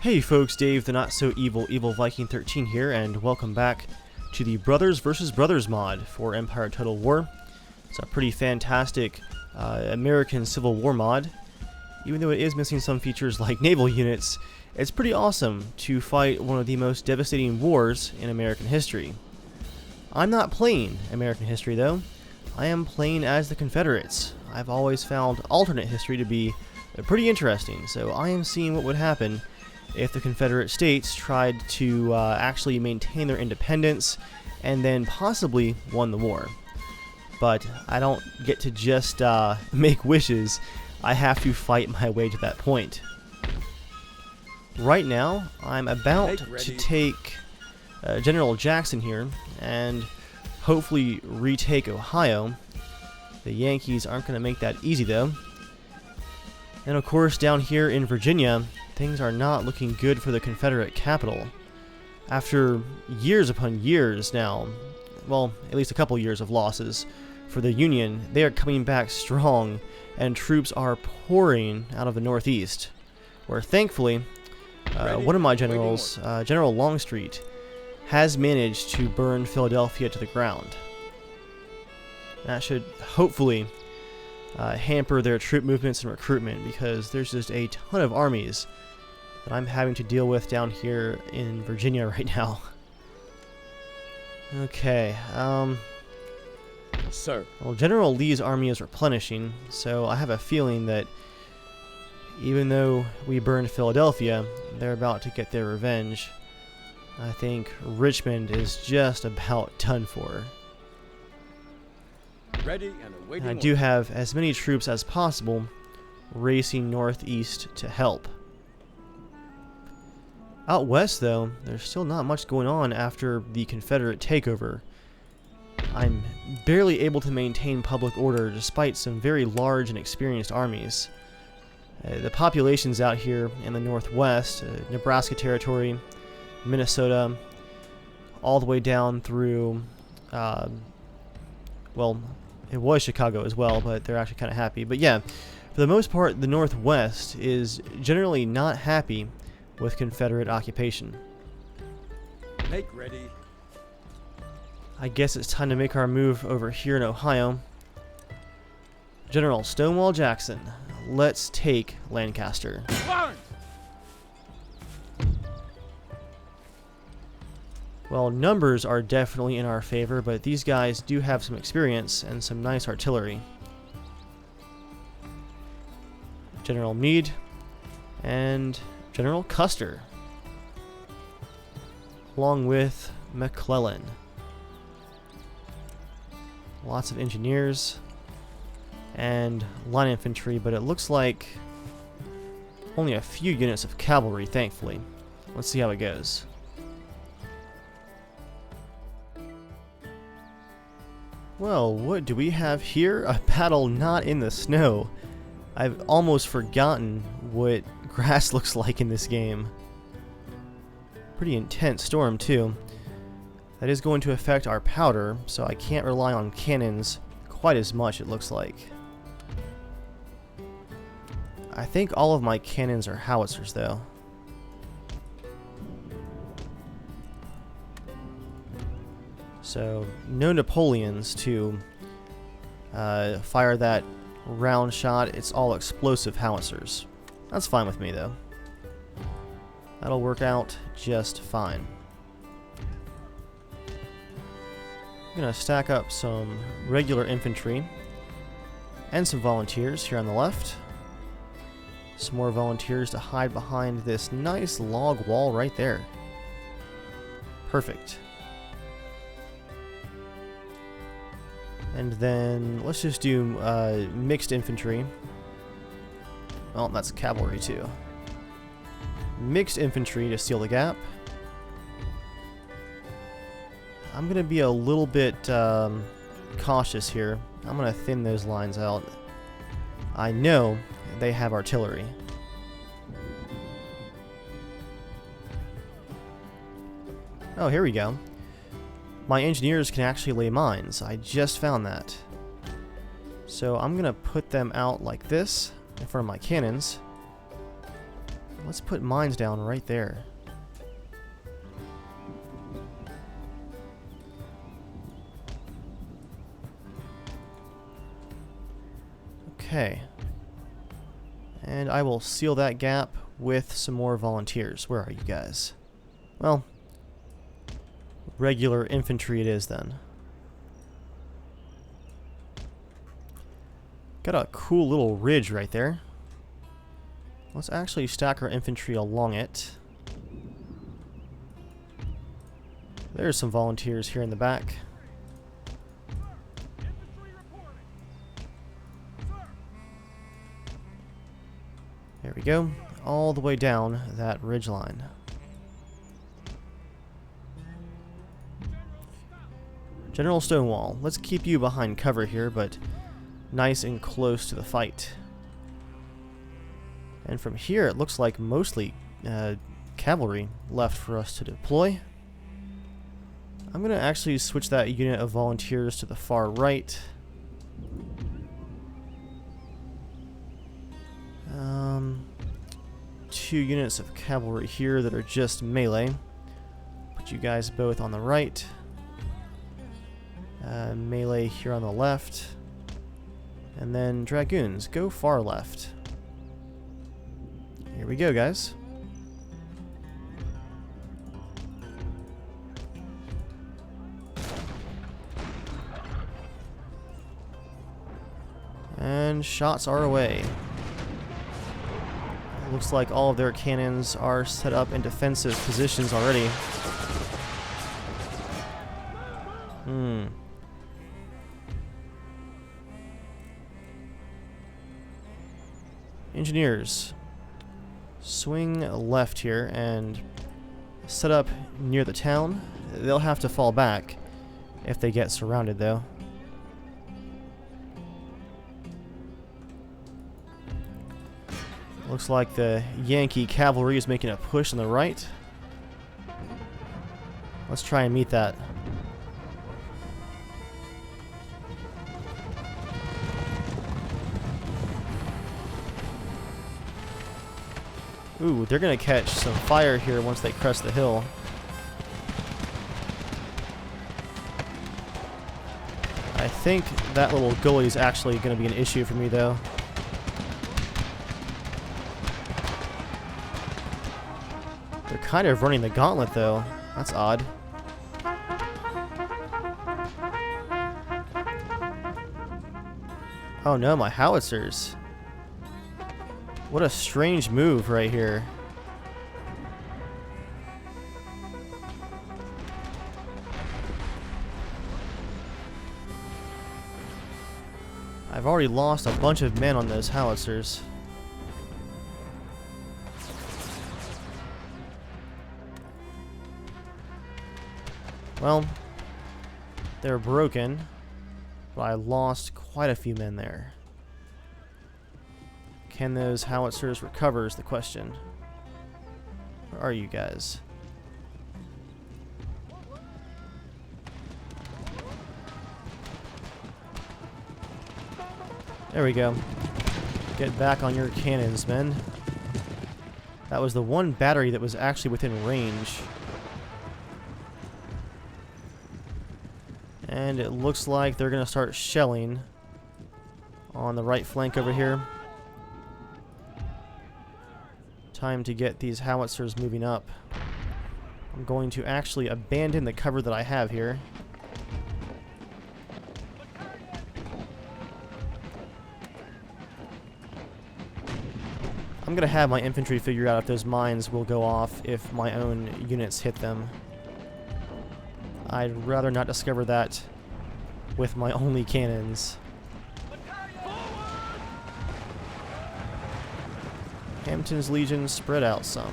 Hey folks, Dave the Not So Evil Viking 13 here, and welcome back to the Brothers vs. Brothers mod for Empire Total War. It's a pretty fantastic American Civil War mod. Even though it is missing some features like naval units, it's pretty awesome to fight one of the most devastating wars in American history. I'm not playing American history though. I am playing as the Confederates. I've always found alternate history to be pretty interesting, so I am seeing what would happen if the Confederate States tried to actually maintain their independence and then possibly won the war. But I don't get to just make wishes. I have to fight my way to that point. Right now, I'm about to take General Jackson here and hopefully retake Ohio. The Yankees aren't going to make that easy though. And of course, down here in Virginia, things are not looking good for the Confederate capital. After years upon years now, well, at least a couple years of losses for the Union, they are coming back strong, and troops are pouring out of the Northeast, where thankfully, one of my generals, General Longstreet, has managed to burn Philadelphia to the ground. That should hopefully hamper their troop movements and recruitment, because there's just a ton of armies that I'm having to deal with down here in Virginia right now. Okay, Sir. Well, General Lee's army is replenishing, so I have a feeling that even though we burned Philadelphia, they're about to get their revenge. I think Richmond is just about done for. Ready and awaiting. I do have as many troops as possible racing northeast to help. Out west, though, there's still not much going on after the Confederate takeover. I'm barely able to maintain public order despite some very large and experienced armies. The populations out here in the northwest, Nebraska Territory, Minnesota, all the way down through, well, it was Chicago as well, but they're actually kind of happy. But yeah, for the most part, the Northwest is generally not happy with Confederate occupation. Make ready. I guess it's time to make our move over here in Ohio. General Stonewall Jackson, let's take Lancaster. Fire! Well, numbers are definitely in our favor, but these guys do have some experience and some nice artillery. General Meade and General Custer, along with McClellan. Lots of engineers and line infantry, but it looks like only a few units of cavalry, thankfully. Let's see how it goes. Well, what do we have here? A battle not in the snow. I've almost forgotten what grass looks like in this game. Pretty intense storm, too. That is going to affect our powder, so I can't rely on cannons quite as much, it looks like. I think all of my cannons are howitzers, though. So, no Napoleons to fire that round shot. It's all explosive howitzers. That's fine with me, though. That'll work out just fine. I'm going to stack up some regular infantry and some volunteers here on the left. Some more volunteers to hide behind this nice log wall right there. Perfect. And then let's just do mixed infantry. Well, that's cavalry too. Mixed infantry to seal the gap. I'm going to be a little bit cautious here. I'm going to thin those lines out. I know they have artillery. Oh, here we go. My engineers can actually lay mines. I just found that. So I'm going to put them out like this in front of my cannons. Let's put mines down right there. Okay. And I will seal that gap with some more volunteers. Where are you guys? Well, regular infantry it is then. Got a cool little ridge right there. Let's actually stack our infantry along it. There's some volunteers here in the back. There we go, all the way down that ridge line. General Stonewall, let's keep you behind cover here, but nice and close to the fight. And from here it looks like mostly cavalry left for us to deploy. I'm going to actually switch that unit of volunteers to the far right. 2 units of cavalry here that are just melee. Put you guys both on the right. Melee here on the left. And then dragoons, go far left. Here we go, guys. And shots are away. Looks like all of their cannons are set up in defensive positions already. Engineers, swing left here and set up near the town. They'll have to fall back if they get surrounded, though. Looks like the Yankee cavalry is making a push on the right. Let's try and meet that. Ooh, they're gonna catch some fire here once they crest the hill. I think that little gully is actually gonna be an issue for me, though. They're kind of running the gauntlet, though. That's odd. Oh no, my howitzers. What a strange move right here. I've already lost a bunch of men on those howitzers. Well, they're broken, but I lost quite a few men there. Can those howitzers recover is the question. Where are you guys? There we go. Get back on your cannons, men. That was the one battery that was actually within range. And it looks like they're going to start shelling on the right flank over here. Time to get these howitzers moving up. I'm going to actually abandon the cover that I have here. I'm going to have my infantry figure out if those mines will go off if my own units hit them. I'd rather not discover that with my only cannons. Hampton's Legion spread out some.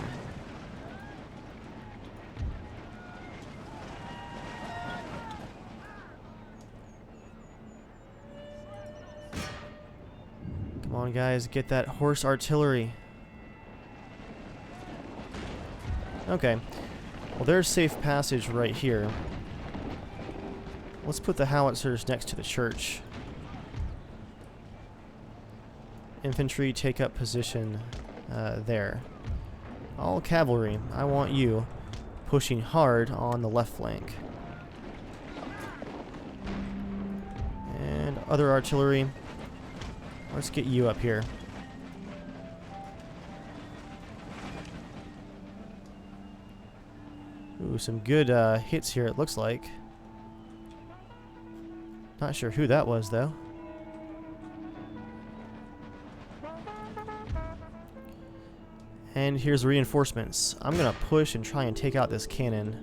Come on, guys, get that horse artillery. Okay. Well, there's safe passage right here. Let's put the howitzers next to the church. Infantry take up position there. All cavalry, I want you pushing hard on the left flank. And other artillery, let's get you up here. Ooh, some good hits here, it looks like. Not sure who that was, though. And here's reinforcements. I'm gonna push and try and take out this cannon.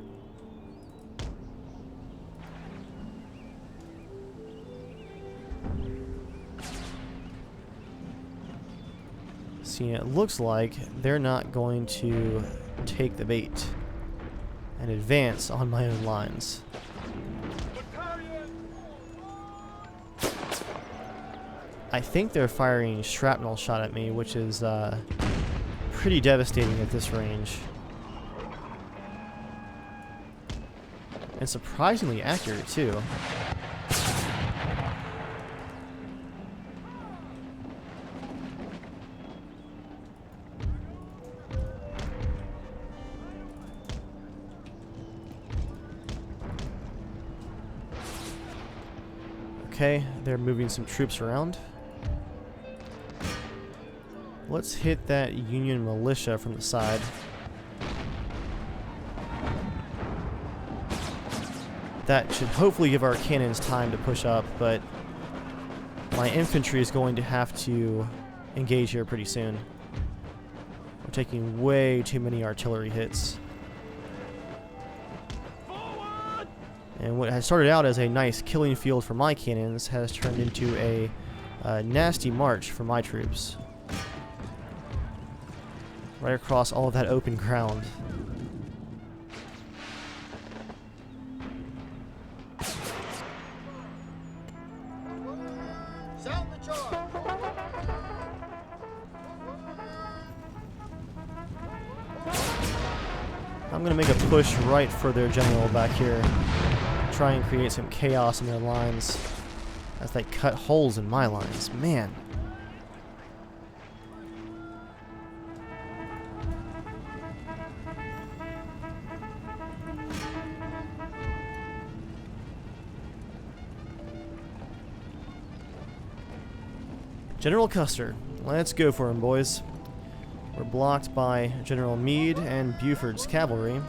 See, it looks like they're not going to take the bait and advance on my own lines. I think they're firing shrapnel shot at me, which is pretty devastating at this range. And surprisingly accurate, too. Okay, they're moving some troops around. Let's hit that Union militia from the side. That should hopefully give our cannons time to push up, but my infantry is going to have to engage here pretty soon. We're taking way too many artillery hits. And what has started out as a nice killing field for my cannons has turned into a nasty march for my troops. Right across all of that open ground. Sound the charge. I'm going to make a push right for their general back here. Try and create some chaos in their lines as they cut holes in my lines. Man. General Custer. Let's go for him, boys. We're blocked by General Meade and Buford's cavalry.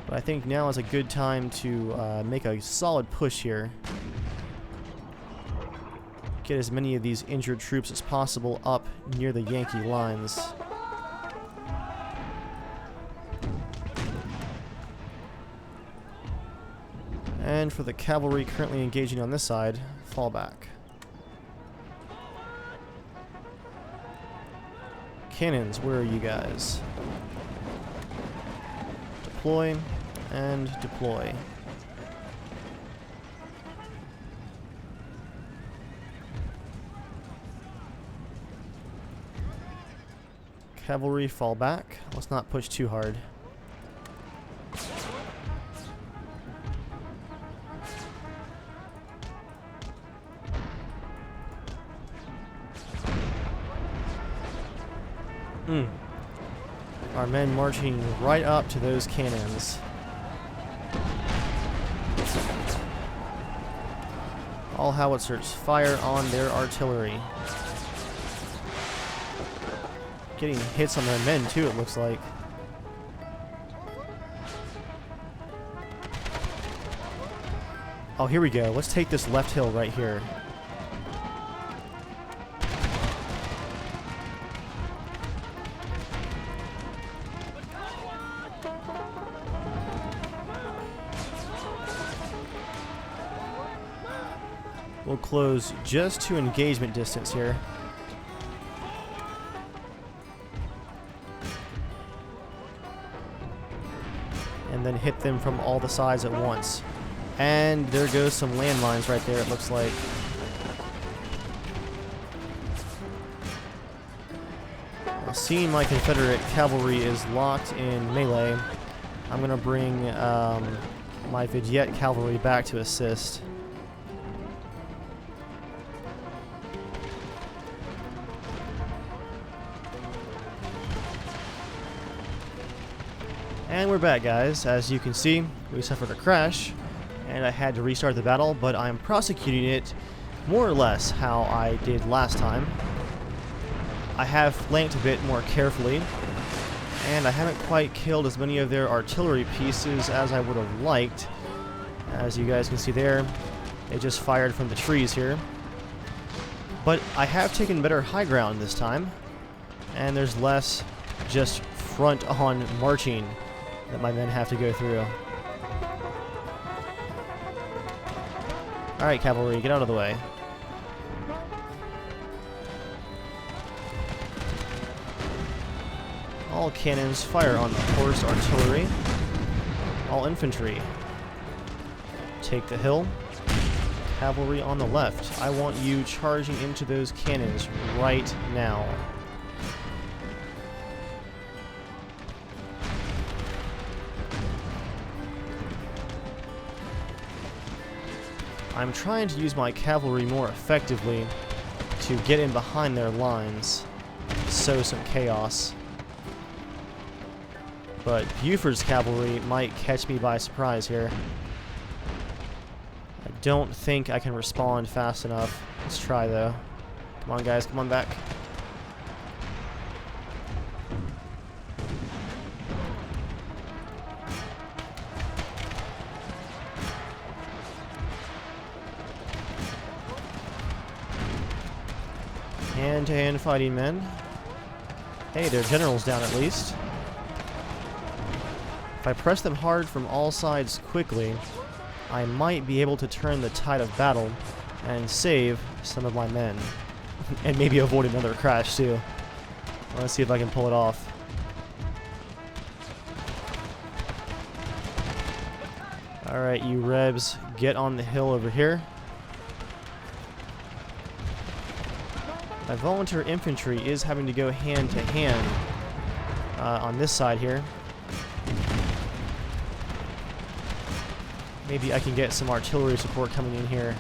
But I think now is a good time to make a solid push here. Get as many of these injured troops as possible up near the Yankee lines. And for the cavalry currently engaging on this side, fall back. Cannons, where are you guys? Deploy and deploy. Cavalry, fall back. Let's not push too hard. Our men marching right up to those cannons. All howitzers, fire on their artillery. Getting hits on their men too, it looks like. Oh, here we go. Let's take this left hill right here. We'll close just to engagement distance here. And then hit them from all the sides at once. And there goes some landmines right there, it looks like. Well, seeing my Confederate cavalry is locked in melee, I'm going to bring my Vignette cavalry back to assist. And we're back, guys. As you can see, we suffered a crash, and I had to restart the battle, but I'm prosecuting it more or less how I did last time. I have flanked a bit more carefully, and I haven't quite killed as many of their artillery pieces as I would have liked. As you guys can see there, they just fired from the trees here. But I have taken better high ground this time, and there's less just front-on marching that my men have to go through. Alright, cavalry, get out of the way. All cannons fire on horse artillery. All infantry take the hill. Cavalry on the left. I want you charging into those cannons right now. I'm trying to use my cavalry more effectively to get in behind their lines, sow some chaos. But Buford's cavalry might catch me by surprise here. I don't think I can respond fast enough. Let's try though. Come on guys, come on back. Hand-to-hand fighting men. Hey, their general's down at least. If I press them hard from all sides quickly, I might be able to turn the tide of battle and save some of my men. And maybe avoid another crash too. Let's see if I can pull it off. Alright, you Rebs, get on the hill over here. My volunteer infantry is having to go hand to hand on this side here. Maybe I can get some artillery support coming in here.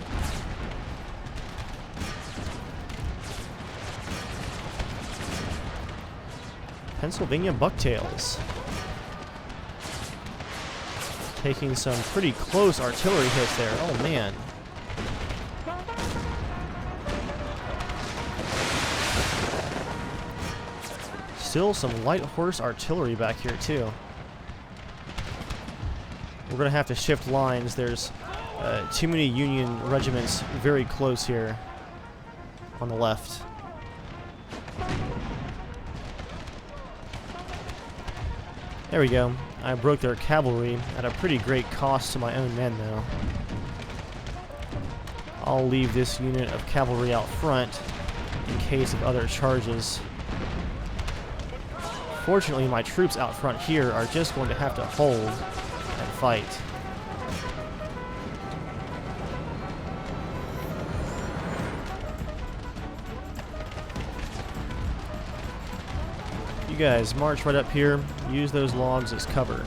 Pennsylvania bucktails. Taking some pretty close artillery hits there. Oh man. Still some light horse artillery back here too. We're gonna have to shift lines. There's too many Union regiments very close here on the left. There we go. I broke their cavalry at a pretty great cost to my own men though. I'll leave this unit of cavalry out front in case of other charges. Fortunately, my troops out front here are just going to have to hold and fight. You guys march right up here, use those logs as cover.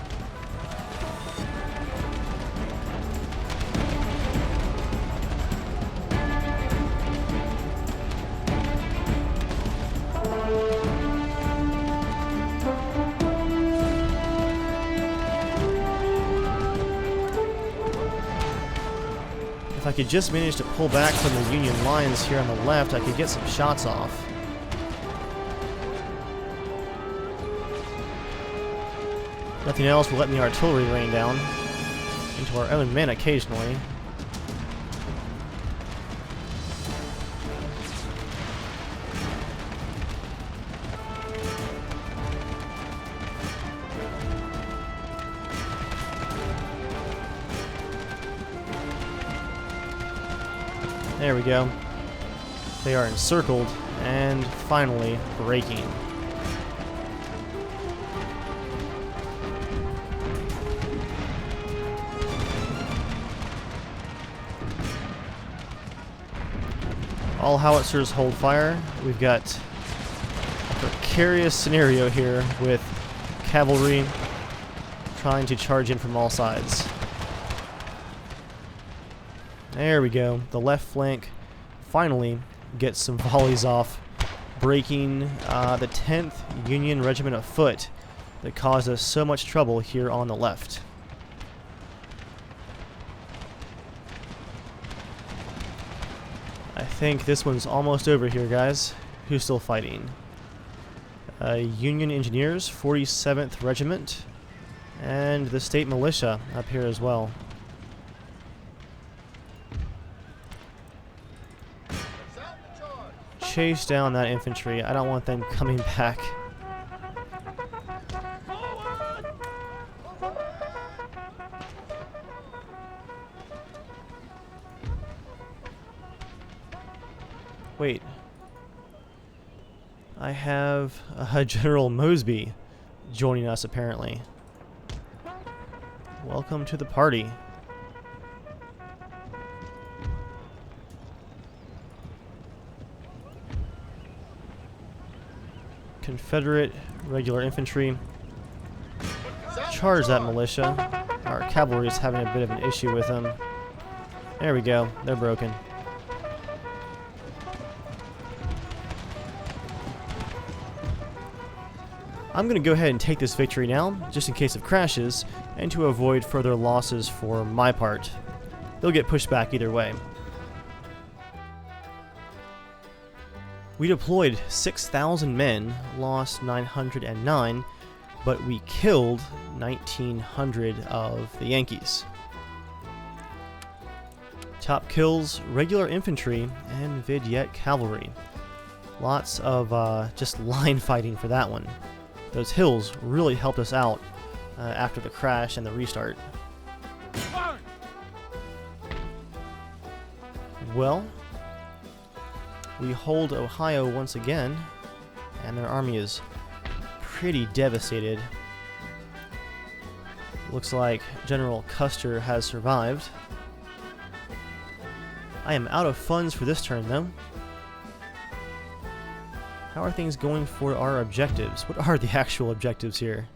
If I could just manage to pull back from the Union lines here on the left, I could get some shots off. Nothing else will let the artillery rain down into our own men occasionally. There we go. They are encircled and finally breaking. All howitzers hold fire. We've got a precarious scenario here with cavalry trying to charge in from all sides. There we go. The left flank finally gets some volleys off, breaking the 10th Union Regiment of Foot that caused us so much trouble here on the left. I think this one's almost over here, guys. Who's still fighting? Union Engineers, 47th Regiment, and the State Militia up here as well. Chase down that infantry. I don't want them coming back. Wait. I have General Mosby joining us, apparently. Welcome to the party. Confederate regular infantry. Charge that militia. Our cavalry is having a bit of an issue with them. There we go. They're broken. I'm going to go ahead and take this victory now, just in case of crashes, and to avoid further losses for my part. They'll get pushed back either way. We deployed 6,000 men, lost 909, but we killed 1,900 of the Yankees. Top kills, regular infantry, and vignette cavalry. Lots of just line fighting for that one. Those hills really helped us out after the crash and the restart. Well, we hold Ohio once again, and their army is pretty devastated. Looks like General Custer has survived. I am out of funds for this turn, though. How are things going for our objectives? What are the actual objectives here?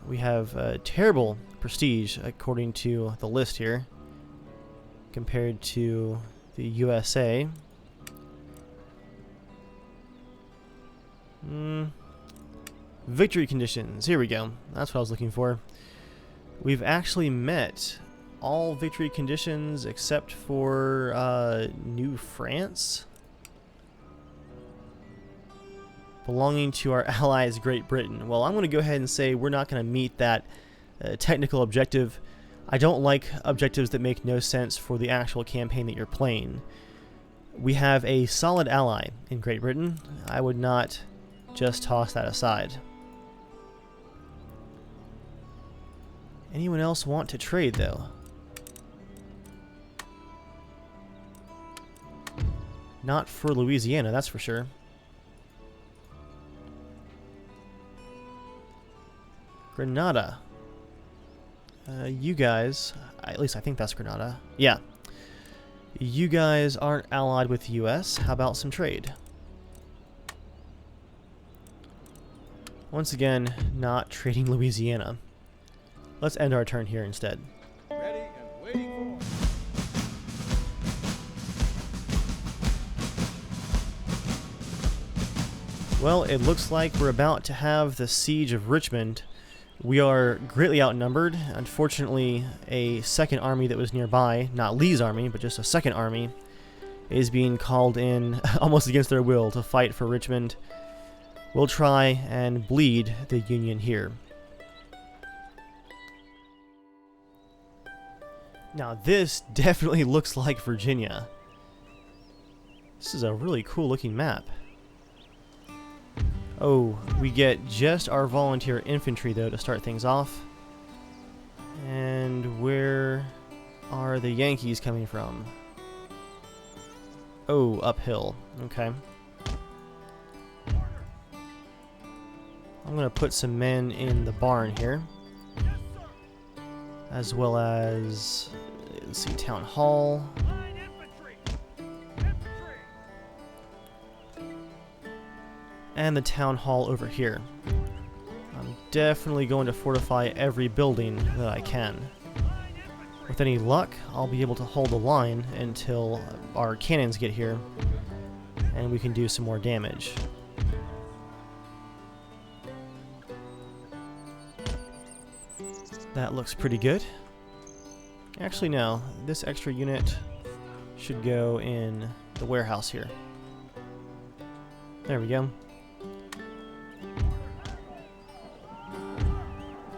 We have terrible prestige, according to the list here, compared to the USA. Victory conditions. Here we go. That's what I was looking for. We've actually met all victory conditions except for New France, belonging to our allies Great Britain. Well, I'm going to go ahead and say we're not going to meet that technical objective. I don't like objectives that make no sense for the actual campaign that you're playing. We have a solid ally in Great Britain. I would not just toss that aside. Anyone else want to trade, though? Not for Louisiana, that's for sure. Grenada. You guys, at least I think that's Grenada. Yeah. You guys aren't allied with the US. How about some trade? Once again, not trading Louisiana. Let's end our turn here instead. Ready and waiting for. Well, it looks like we're about to have the siege of Richmond. We are greatly outnumbered. Unfortunately, a second army that was nearby, not Lee's army, but just a second army, is being called in almost against their will to fight for Richmond. We'll try and bleed the Union here. Now this definitely looks like Virginia. This is a really cool looking map. Oh, we get just our volunteer infantry though to start things off. And where are the Yankees coming from? Oh, uphill. Okay. I'm going to put some men in the barn here. As well as, let's see, Town Hall. And the Town Hall over here. I'm definitely going to fortify every building that I can. With any luck, I'll be able to hold the line until our cannons get here, and we can do some more damage. That looks pretty good. Actually, no. This extra unit should go in the warehouse here. There we go.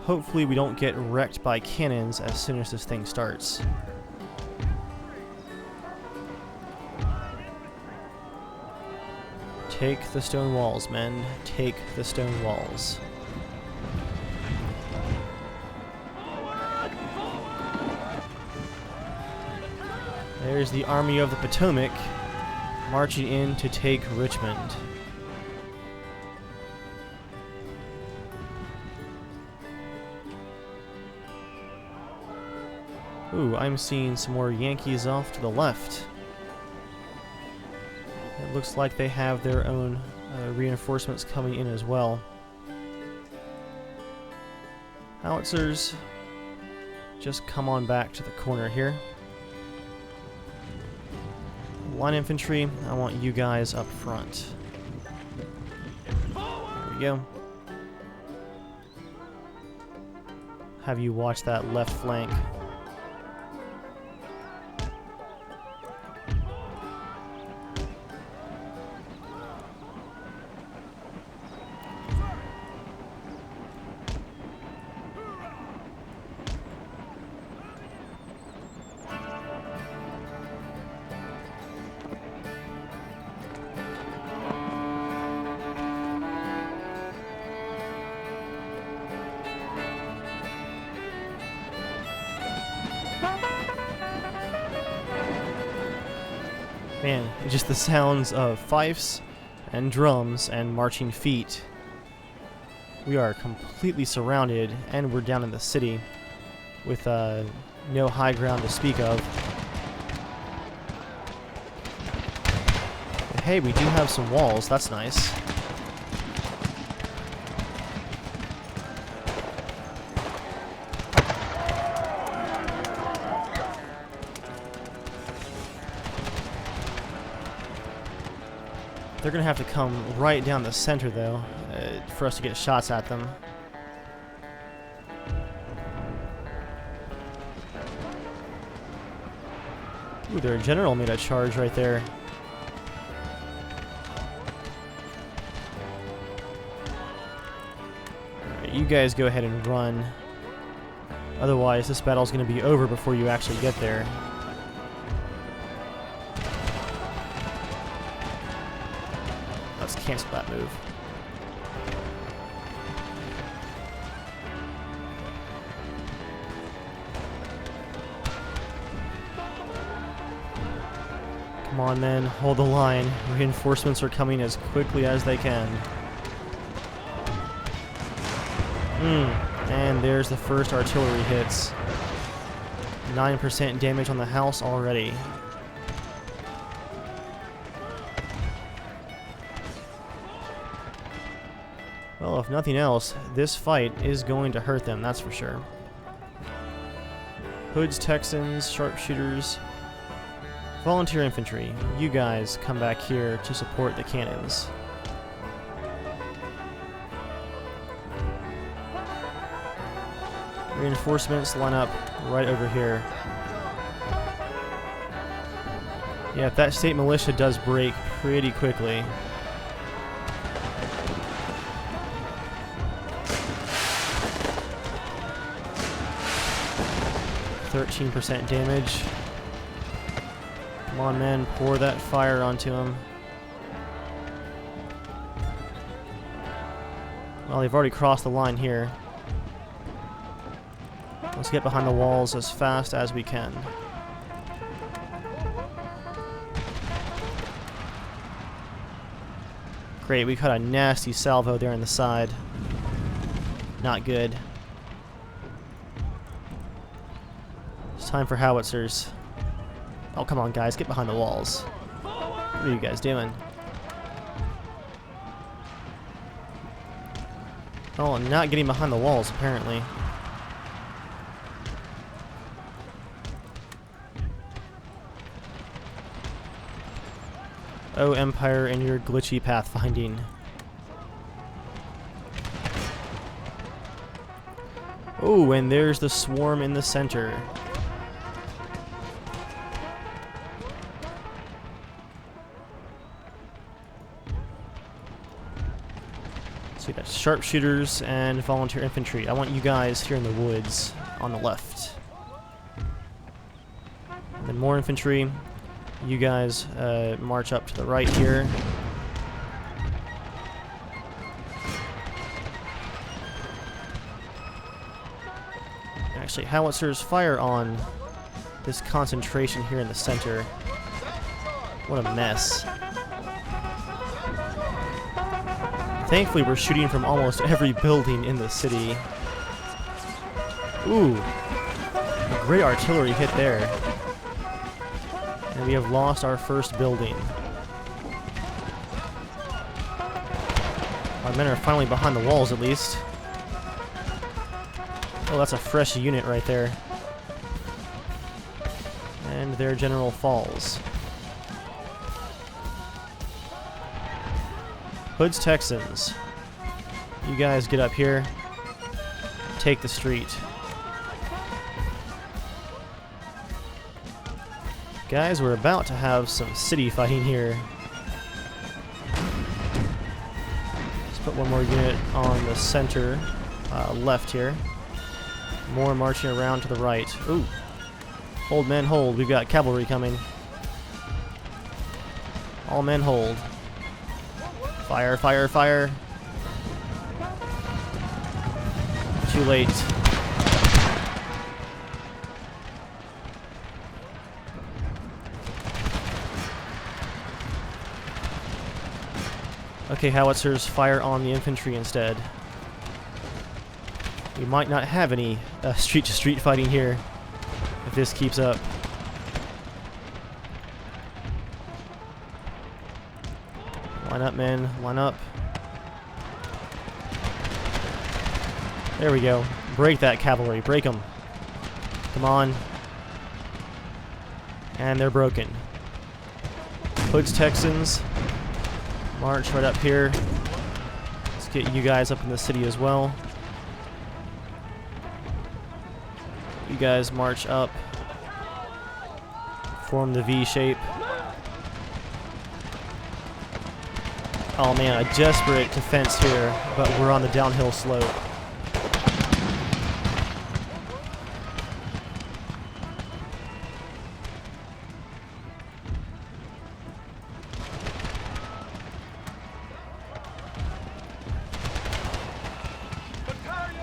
Hopefully we don't get wrecked by cannons as soon as this thing starts. Take the stone walls, men. Take the stone walls. There's the Army of the Potomac marching in to take Richmond. Ooh, I'm seeing some more Yankees off to the left. It looks like they have their own reinforcements coming in as well. Howitzers, just come on back to the corner here. Line infantry, I want you guys up front. There we go. Have you watch that left flank. Man, just the sounds of fifes and drums and marching feet. We are completely surrounded, and we're down in the city with no high ground to speak of. But hey, we do have some walls, that's nice. They're going to have to come right down the center, though, for us to get shots at them. Ooh, their general made a charge right there. Alright, you guys go ahead and run. Otherwise, this battle's going to be over before you actually get there. Let's cancel that move. Come on, men, hold the line. Reinforcements are coming as quickly as they can. And there's the first artillery hits. 9% damage on the house already. Well, if nothing else, this fight is going to hurt them, that's for sure. Hoods, Texans, sharpshooters, volunteer infantry, you guys come back here to support the cannons. Reinforcements line up right over here. Yeah, if that state militia does break pretty quickly. 13% damage. Come on, men, pour that fire onto him. Well, they've already crossed the line here. Let's get behind the walls as fast as we can. Great, we caught a nasty salvo there on the side. Not good. It's time for howitzers. Oh, come on, guys, get behind the walls. What are you guys doing? Oh, I'm not getting behind the walls, apparently. Oh, Empire and your glitchy pathfinding. Oh, and there's the swarm in the center. So you got sharpshooters and volunteer infantry. I want you guys here in the woods on the left. And then more infantry. You guys march up to the right here. Actually, howitzers, fire on this concentration here in the center. What a mess. Thankfully, we're shooting from almost every building in the city. Ooh, a great artillery hit there. And we have lost our first building. Our men are finally behind the walls, at least. Oh, that's a fresh unit right there. And their general falls. Hood's Texans. You guys get up here. Take the street. Guys, we're about to have some city fighting here. Let's put one more unit on the center left here. More marching around to the right. Ooh. Hold, men, hold. We've got cavalry coming. All men, hold. Fire, fire, fire. Too late. Okay, howitzers, fire on the infantry instead. We might not have any street-to-street fighting here if this keeps up. Line up, men. Line up. There we go. Break that cavalry. Break them. Come on. And they're broken. Hood's Texans. March right up here. Let's get you guys up in the city as well. You guys march up. Form the V shape. Oh man, a desperate defense here, but we're on the downhill slope.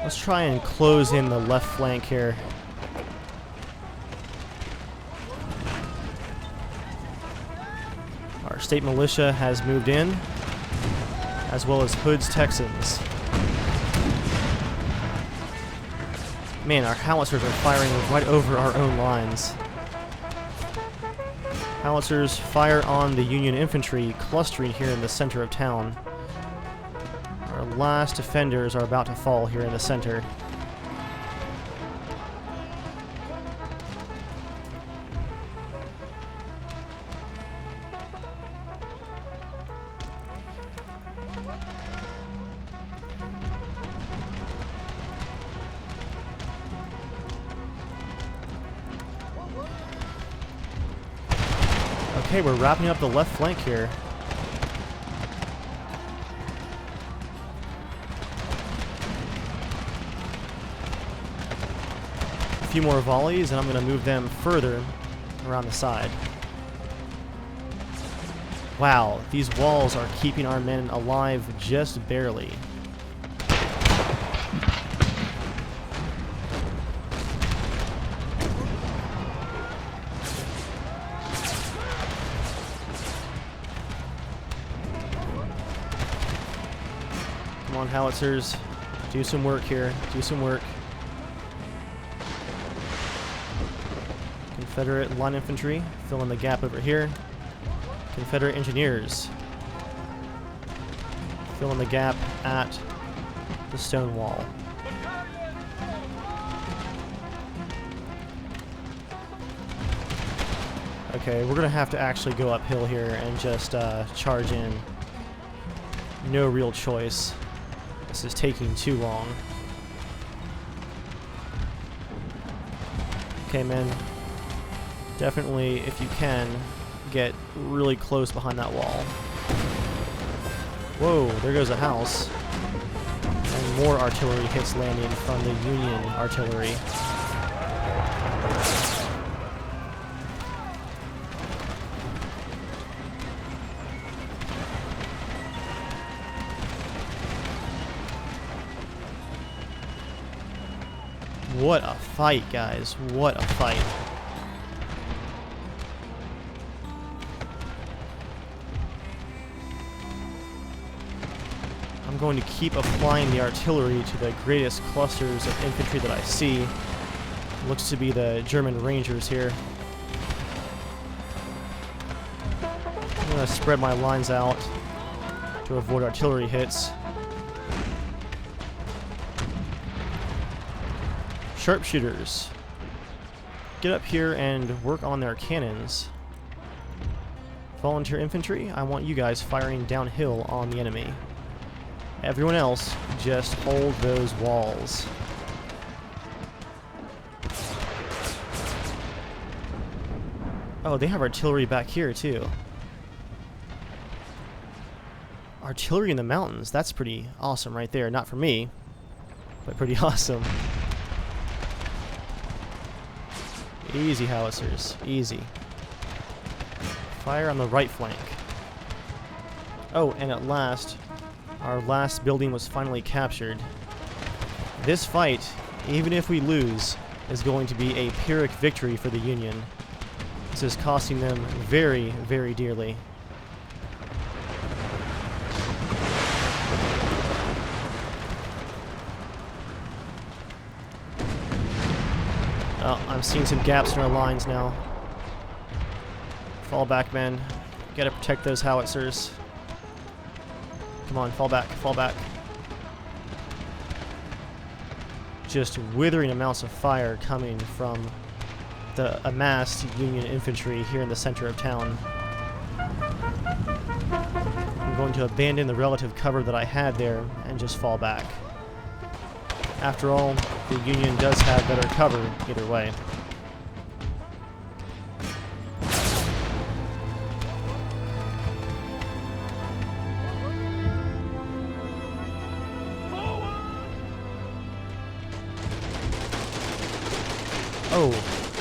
Let's try and close in the left flank here. Our state militia has moved in, as well as Hood's Texans. Man, our howitzers are firing right over our own lines. Howitzers fire on the Union infantry clustering here in the center of town. Our last defenders are about to fall here in the center. Okay, we're wrapping up the left flank here. A few more volleys, and I'm going to move them further around the side. Wow, these walls are keeping our men alive just barely. Come on, howitzers. Do some work here. Do some work. Confederate line infantry, fill in the gap over here. Confederate engineers, fill in the gap at the stone wall. Okay, we're gonna have to actually go uphill here and just charge in. No real choice. This is taking too long. Okay, men. Definitely, if you can, get really close behind that wall. Whoa, there goes a house. And more artillery hits landing from the Union artillery. What a fight, guys. What a fight. I'm going to keep applying the artillery to the greatest clusters of infantry that I see. Looks to be the German Rangers here. I'm going to spread my lines out to avoid artillery hits. Sharpshooters, get up here and work on their cannons. Volunteer infantry, I want you guys firing downhill on the enemy. Everyone else, just hold those walls. Oh, they have artillery back here too. Artillery in the mountains, that's pretty awesome right there. Not for me, but pretty awesome. Easy, howitzers. Easy. Fire on the right flank. Oh, and at last, our last building was finally captured. This fight, even if we lose, is going to be a Pyrrhic victory for the Union. This is costing them very, very dearly. Oh, I'm seeing some gaps in our lines now. Fall back, men. Gotta protect those howitzers. Come on, fall back, fall back. Just withering amounts of fire coming from the amassed Union infantry here in the center of town. I'm going to abandon the relative cover that I had there and just fall back. After all, the Union does have better cover either way. Oh,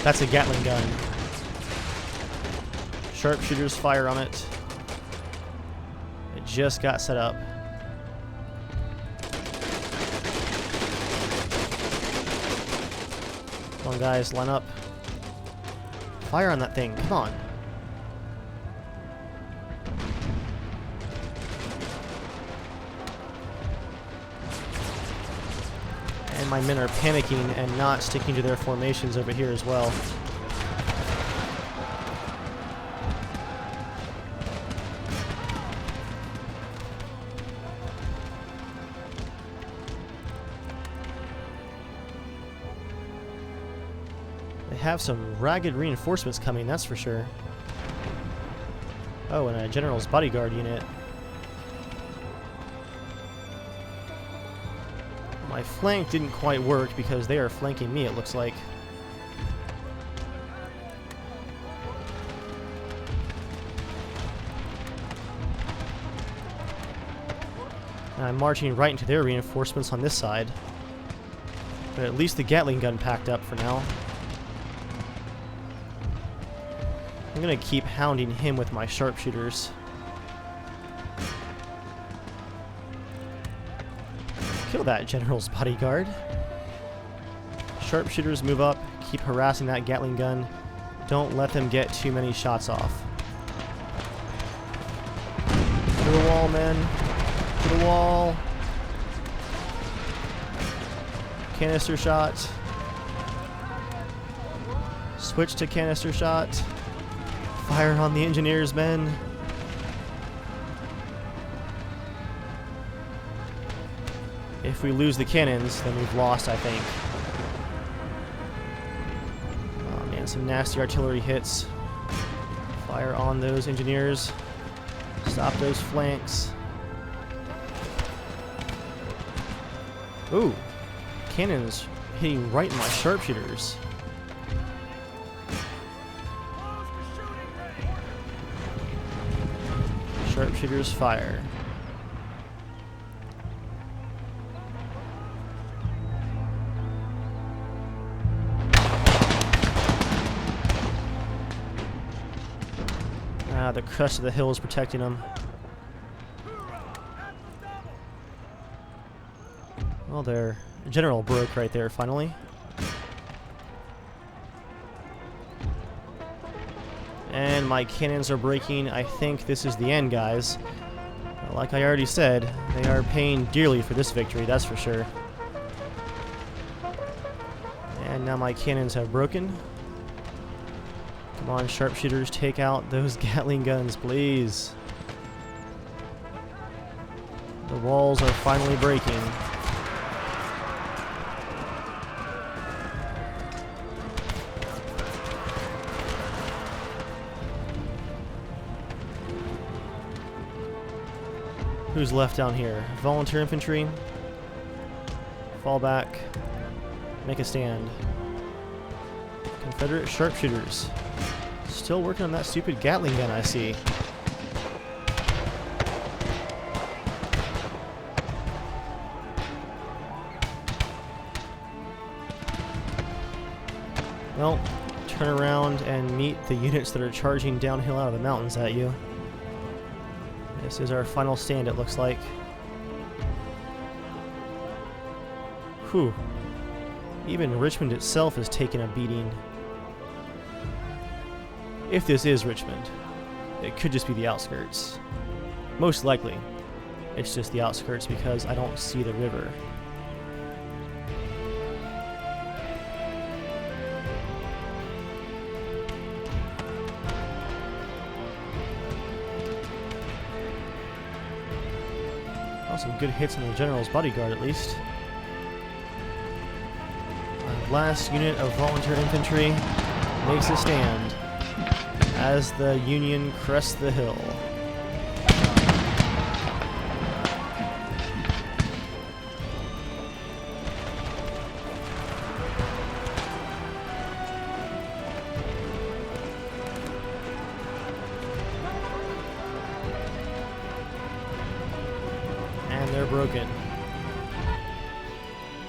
that's a Gatling gun. Sharpshooters fire on it. It just got set up. Come on, guys, line up. Fire on that thing, come on. And my men are panicking and not sticking to their formations over here as well. They have some ragged reinforcements coming, that's for sure. Oh, and a general's bodyguard unit. My flank didn't quite work because they are flanking me, it looks like. And I'm marching right into their reinforcements on this side. But at least the Gatling gun packed up for now. I'm gonna keep hounding him with my sharpshooters. Kill that general's bodyguard. Sharpshooters move up, keep harassing that Gatling gun. Don't let them get too many shots off. To the wall, men. To the wall. Canister shot. Switch to canister shot. Fire on the engineers, men. If we lose the cannons, then we've lost, I think. Oh man, some nasty artillery hits. Fire on those engineers. Stop those flanks. Ooh, cannons hitting right in my sharpshooters. Sharpshooters fire. The crest of the hill is protecting them. Well, their general broke right there finally. And my cannons are breaking. I think this is the end, guys. Like I already said, they are paying dearly for this victory, that's for sure. And now my cannons have broken. Come on, sharpshooters, take out those Gatling guns, please. The walls are finally breaking. Who's left down here? Volunteer infantry. Fall back. Make a stand. Confederate sharpshooters. Still working on that stupid Gatling gun, I see. Well, turn around and meet the units that are charging downhill out of the mountains at you. This is our final stand, it looks like. Whew. Even Richmond itself has taken a beating. If this is Richmond, it could just be the outskirts. Most likely, it's just the outskirts because I don't see the river. Oh, some good hits on the general's bodyguard at least. Our last unit of volunteer infantry makes a stand as the Union crests the hill. And they're broken.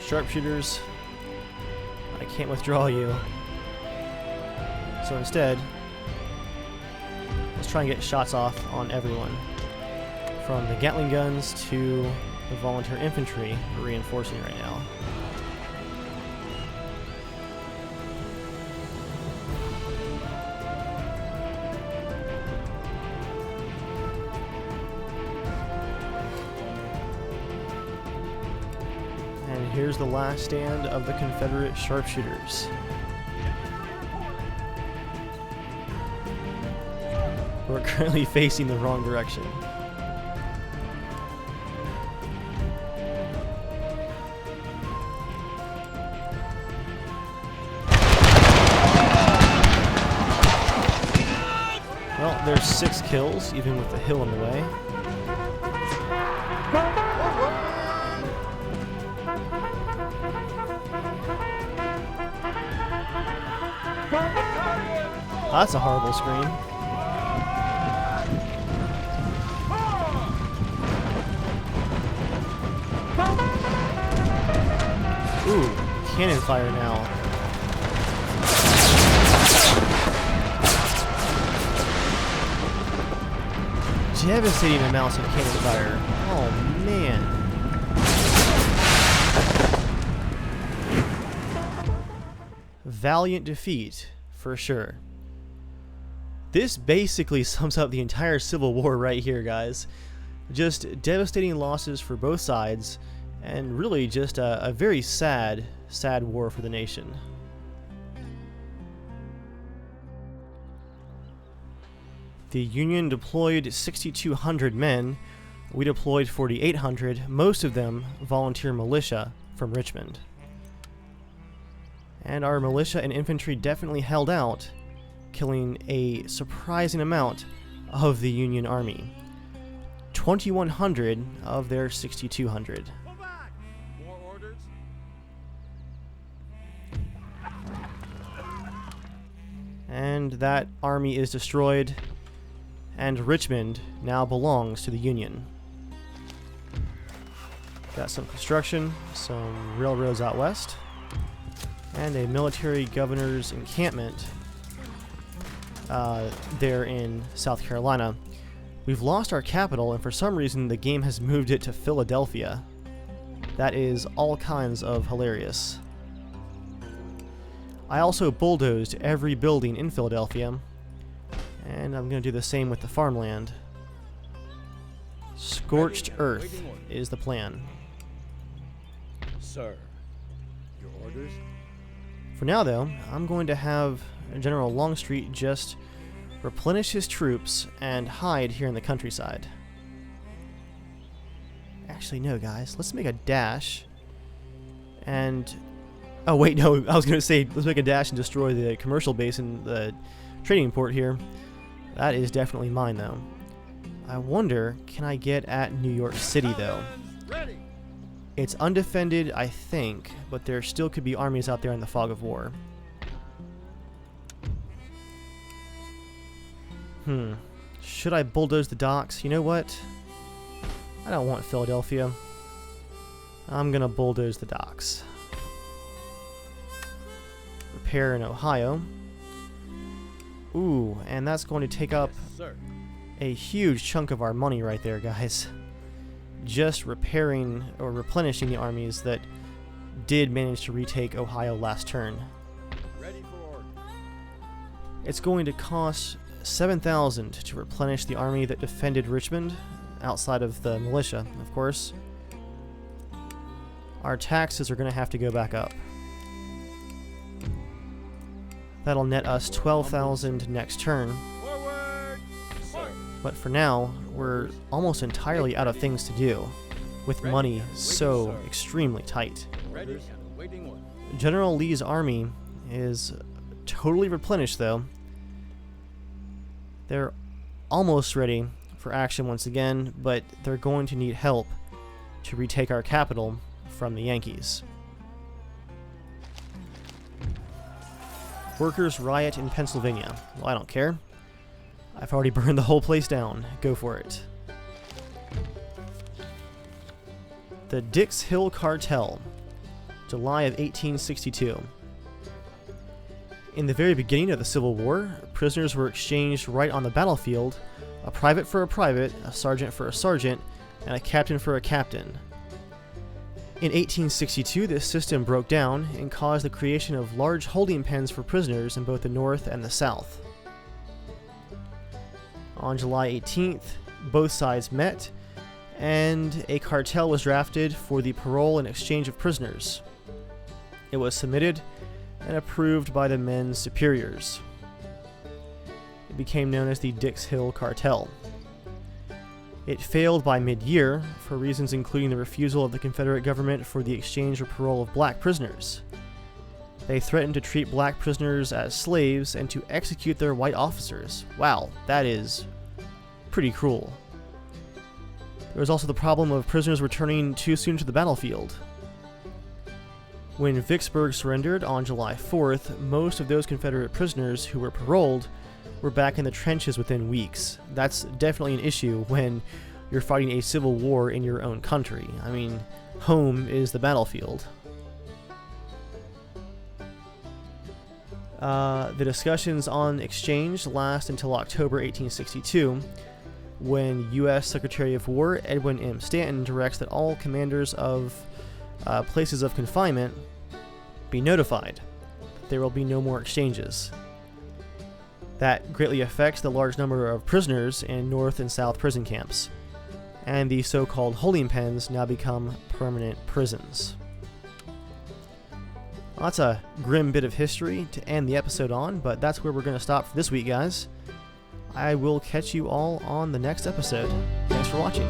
Sharpshooters, I can't withdraw you. So instead, let's try and get shots off on everyone. From the Gatling guns to the volunteer infantry we're reinforcing right now. And here's the last stand of the Confederate sharpshooters. We're currently facing the wrong direction. Well, there's 6 kills, even with the hill in the way. Oh, that's a horrible screen. Ooh, cannon fire now. Devastating amounts of cannon fire. Oh, man. Valiant defeat, for sure. This basically sums up the entire Civil War right here, guys. Just devastating losses for both sides, and really just a very sad, sad war for the nation. The Union deployed 6,200 men. We deployed 4,800, most of them volunteer militia from Richmond. And our militia and infantry definitely held out, killing a surprising amount of the Union Army. 2,100 of their 6,200. More orders? And that army is destroyed. and Richmond now belongs to the Union. Got some construction, some railroads out west, and a military governor's encampment there in South Carolina. We've lost our capital, and for some reason the game has moved it to Philadelphia. That is all kinds of hilarious. I also bulldozed every building in Philadelphia, and I'm going to do the same with the farmland. Scorched earth is the plan. Sir, your orders? For now, though, I'm going to have General Longstreet just replenish his troops and hide here in the countryside. Actually, no, guys. Let's make a dash. And... oh, wait, no. I was going to say, let's make a dash and destroy the commercial base in the trading port here. That is definitely mine, though. I wonder, can I get at New York City, though? Ready. It's undefended, I think, but there still could be armies out there in the fog of war. Should I bulldoze the docks? You know what? I don't want Philadelphia. I'm gonna bulldoze the docks. Repair in Ohio. Ooh, and that's going to take up a huge chunk of our money right there, guys. Just repairing or replenishing the armies that did manage to retake Ohio last turn. Ready for order. It's going to cost 7,000 to replenish the army that defended Richmond, outside of the militia, of course. Our taxes are going to have to go back up. That'll net us 12,000 next turn. Forward. Sir. But for now, we're almost entirely out of things to do, with money so extremely tight. Ready and awaiting order. General Lee's army is totally replenished, though. They're almost ready for action once again, but they're going to need help to retake our capital from the Yankees. Workers riot in Pennsylvania. Well, I don't care. I've already burned the whole place down. Go for it. The Dix Hill Cartel, July of 1862. In the very beginning of the Civil War, prisoners were exchanged right on the battlefield, a private for a private, a sergeant for a sergeant, and a captain for a captain. In 1862, this system broke down and caused the creation of large holding pens for prisoners in both the North and the South. On July 18th, both sides met, and a cartel was drafted for the parole and exchange of prisoners. It was submitted and approved by the men's superiors. It became known as the Dix Hill Cartel. It failed by mid-year for reasons including the refusal of the Confederate government for the exchange or parole of black prisoners. They threatened to treat black prisoners as slaves and to execute their white officers. Wow, that is pretty cruel. There was also the problem of prisoners returning too soon to the battlefield. When Vicksburg surrendered on July 4th, most of those Confederate prisoners who were paroled were back in the trenches within weeks. That's definitely an issue when you're fighting a civil war in your own country. I mean, home is the battlefield. The discussions on exchange last until October 1862, when U.S. Secretary of War Edwin M. Stanton directs that all commanders of places of confinement be notified that there will be no more exchanges. That greatly affects the large number of prisoners in North and South prison camps, and the so-called holding pens now become permanent prisons. Well, that's a grim bit of history to end the episode on, but that's where we're going to stop for this week, guys. I will catch you all on the next episode. Thanks for watching.